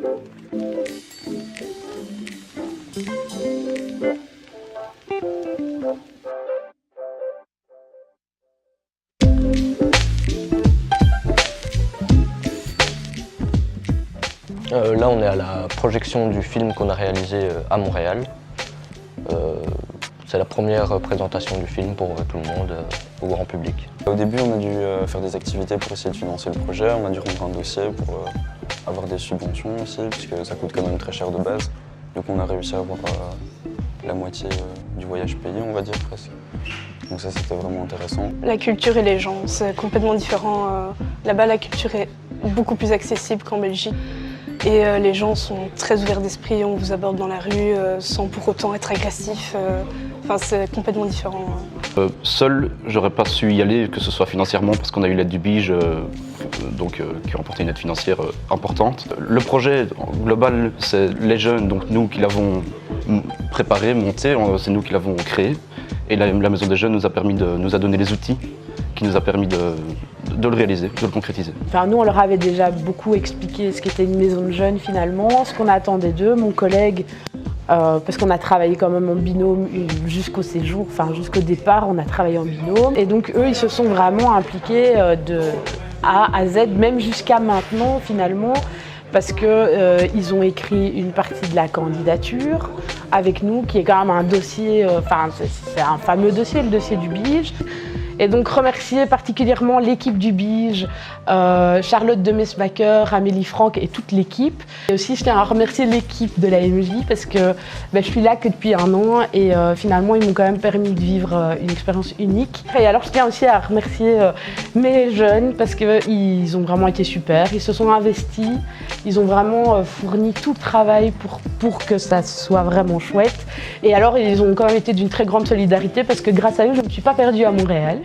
Là, on est à la projection du film qu'on a réalisé à Montréal. C'est la première présentation du film pour tout le monde, au grand public. Au début, on a dû faire des activités pour essayer de financer le projet. On a dû rendre un dossier pour avoir des subventions aussi, puisque ça coûte quand même très cher de base. Donc on a réussi à avoir la moitié du voyage payé, on va dire presque. Donc ça, c'était vraiment intéressant. La culture et les gens, c'est complètement différent. Là-bas, la culture est beaucoup plus accessible qu'en Belgique. Et les gens sont très ouverts d'esprit, on vous aborde dans la rue sans pour autant être agressif. Enfin, c'est complètement différent. Seul, j'aurais pas su y aller, que ce soit financièrement, parce qu'on a eu l'aide du BIGE, qui a remporté une aide financière importante. Le projet global, c'est les jeunes, donc nous qui l'avons préparé, monté, c'est nous qui l'avons créé. Et la Maison des Jeunes nous a donné les outils qui nous a permis de le réaliser, de le concrétiser. Enfin, nous, on leur avait déjà beaucoup expliqué ce qu'était une maison de jeunes finalement, ce qu'on attendait d'eux. Mon collègue, parce qu'on a travaillé quand même en binôme jusqu'au séjour, enfin jusqu'au départ, on a travaillé en binôme. Et donc eux, ils se sont vraiment impliqués de A à Z, même jusqu'à maintenant finalement, parce qu'ils ont écrit une partie de la candidature avec nous, qui est quand même un dossier, enfin c'est un fameux dossier, le dossier du BIGE. Et donc remercier particulièrement l'équipe du BIGE, Charlotte de Mesmacher, Amélie Franck et toute l'équipe. Et aussi je tiens à remercier l'équipe de la MJ parce que je suis là que depuis 1 an et finalement ils m'ont quand même permis de vivre une expérience unique. Et alors je tiens aussi à remercier mes jeunes parce qu'ils ont vraiment été super, ils se sont investis, ils ont vraiment fourni tout le travail pour que ça soit vraiment chouette. Et alors ils ont quand même été d'une très grande solidarité parce que grâce à eux je ne me suis pas perdue à Montréal.